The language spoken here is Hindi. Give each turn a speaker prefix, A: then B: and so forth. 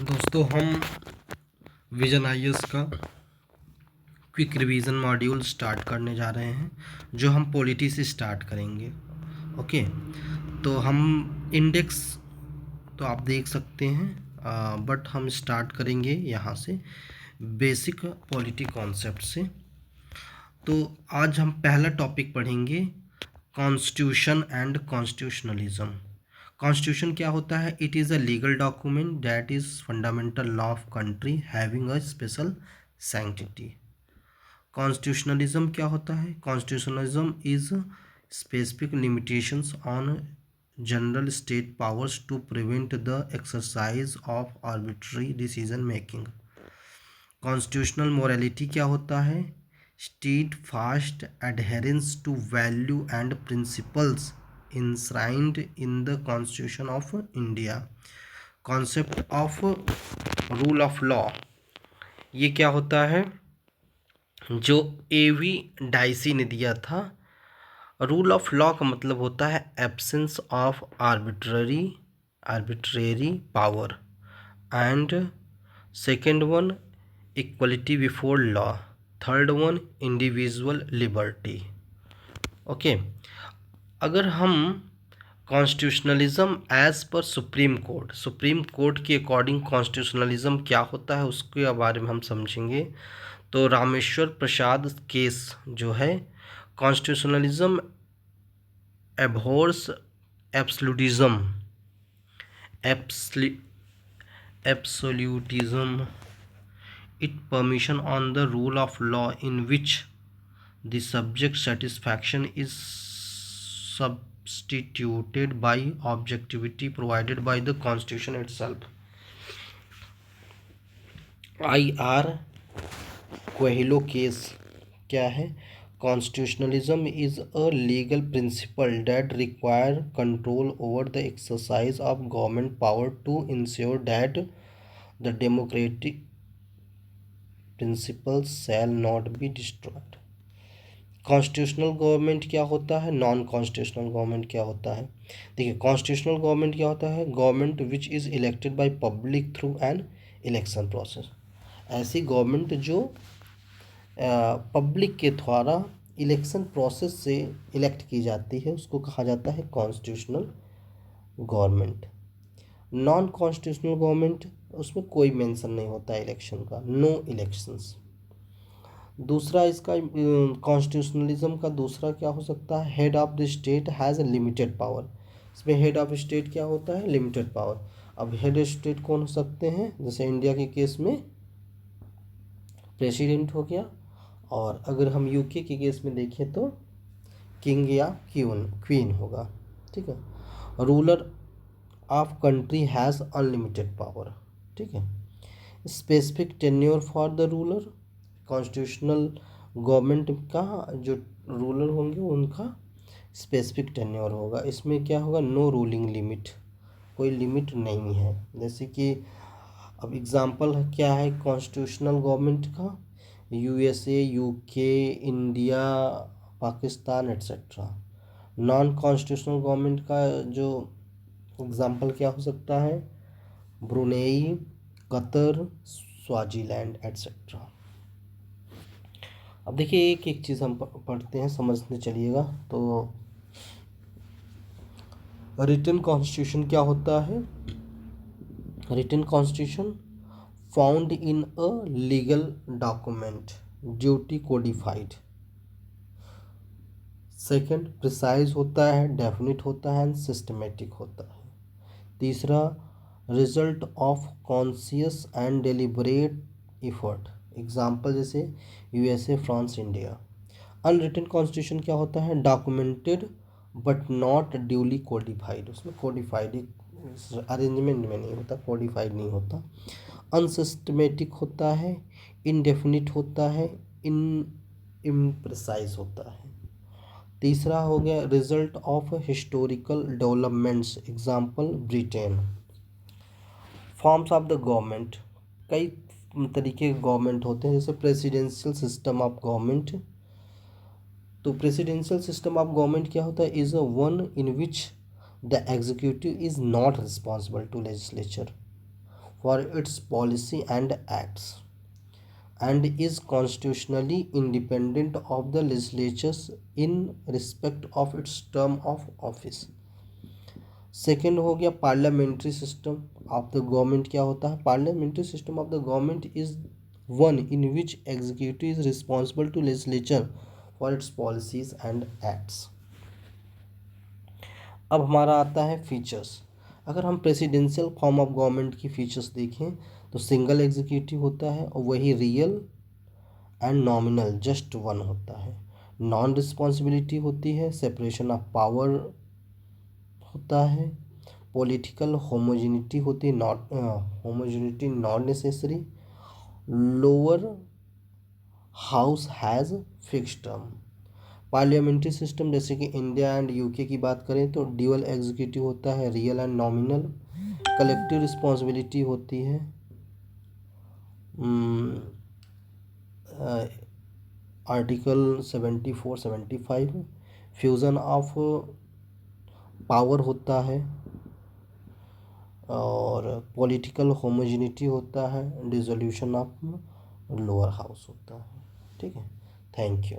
A: दोस्तों हम विजन आईएएस का क्विक रिवीजन मॉड्यूल स्टार्ट करने जा रहे हैं, जो हम पॉलिटी से स्टार्ट करेंगे। ओके, तो हम इंडेक्स तो आप देख सकते हैं, बट हम स्टार्ट करेंगे यहाँ से बेसिक पॉलिटी कॉन्सेप्ट से। तो आज हम पहला टॉपिक पढ़ेंगे, कॉन्स्टिट्यूशन एंड कॉन्स्टिट्यूशनलिज्म। कॉन्स्टिट्यूशन क्या होता है? It is a legal document that is fundamental law of country having a special sanctity. Constitutionalism क्या होता है? Constitutionalism is specific limitations on general state powers to prevent the exercise of arbitrary decision making. Constitutional morality क्या होता है? Steadfast adherence to value and principles enshrined in the constitution of India. Concept of rule of law, ये क्या होता है? जो एवी डाइसी ने दिया था। रूल ऑफ लॉ का मतलब होता है absence of arbitrary power. And second one, equality before law. Third one, individual liberty. Okay, अगर हम constitutionalism as per supreme court के अकॉर्डिंग कॉन्स्टिट्यूशनलिज्म क्या होता है उसके बारे में हम समझेंगे। तो रामेश्वर प्रसाद केस जो है, constitutionalism abhors absolutism absolutism it permission on the rule of law in which the subject satisfaction is substituted by objectivity provided by the constitution itself। IR Coelho case क्या है? Constitutionalism is a legal principle that require control over the exercise of government power to ensure that the democratic principles shall not be destroyed. Constitutional government क्या होता है? नॉन कॉन्स्टिट्यूशनल गवर्नमेंट क्या होता है? देखिए, कॉन्स्टिट्यूशनल गवर्नमेंट क्या होता है? Government which is elected by public through an election process. ऐसी गवर्नमेंट जो पब्लिक के द्वारा इलेक्शन प्रोसेस से इलेक्ट की जाती है, उसको कहा जाता है constitutional government. Non constitutional government, उसमें कोई मेंशन नहीं होता है इलेक्शन का, नो इलेक्शंस। दूसरा इसका कॉन्स्टिट्यूशनलिज्म का दूसरा क्या हो सकता है? Head of the state has a limited power. इसमें हेड ऑफ स्टेट क्या होता है? Limited power. अब हेड ऑफ स्टेट कौन हो सकते हैं? जैसे इंडिया के केस में प्रेसिडेंट हो गया, और अगर हम यूके के केस में देखें तो किंग या क्वीन होगा। ठीक है। Ruler of country has unlimited power. ठीक है। Specific tenure for the ruler, constitutional government का जो रूलर होंगे उनका स्पेसिफिक टेन्योर होगा। इसमें क्या होगा? नो रूलिंग लिमिट, कोई लिमिट नहीं है। जैसे कि अब एग्जांपल क्या है कॉन्स्टिट्यूशनल गवर्नमेंट का? USA, UK, India, Pakistan etcetera. Non constitutional government का जो एग्जांपल क्या हो सकता है? Brunei, Qatar, Swaziland etcetera. अब देखिए, एक एक चीज़ हम पढ़ते हैं, समझते चलिएगा। तो रिटन कॉन्स्टिट्यूशन क्या होता है? Written constitution found in a legal document, duly codified. Second, precise होता है, डेफिनिट होता है एंड सिस्टमेटिक होता है। तीसरा, result of conscious and deliberate effort. Example जैसे USA, France, India. Unwritten constitution क्या होता है? Documented but not duly codified. उसमें कोडिफाइड अरेंजमेंट में नहीं होता, कोडिफाइड नहीं होता। अनसिस्टमेटिक होता है, इनडेफिनिट होता है, इम्प्रिसाइज होता है। तीसरा हो गया result of historical developments. Example Britain. Forms of the government, कई तरीके के गवर्नमेंट होते हैं, जैसे प्रेसिडेंशियल सिस्टम ऑफ गवर्नमेंट। तो प्रेसिडेंशियल सिस्टम ऑफ गवर्नमेंट क्या होता है? Is a one in which the executive is not responsible to legislature. for its policy and acts and is constitutionally independent of the legislatures in respect of its term of office. Second हो गया parliamentary system of the government. क्या होता है? Parliamentary system of the government is one in which executive is responsible to legislature for its policies and acts. अब हमारा आता है फीचर्स. अगर हम प्रेसिडेंशियल फॉर्म ऑफ गवर्नमेंट की फीचर्स देखें तो सिंगल एग्जीक्यूटिव होता है और वही real and nominal just one होता है. नॉन रिस्पॉन्सिबिलिटी होती है, सेपरेशन ऑफ पावर होता है, पॉलिटिकल होमोजेनिटी होती है, not homogeneity not necessary, lower house has fixed term. Parliamentary system जैसे कि इंडिया एंड यूके की बात करें तो ड्यूअल एग्जीक्यूटिव होता है, real and nominal. Collective responsibility होती है, आर्टिकल 74-75. फ्यूज़न ऑफ पावर होता है और पॉलिटिकल होमोजेनिटी होता है, डिसोल्यूशन ऑफ लोअर हाउस होता है. ठीक है, थैंक यू.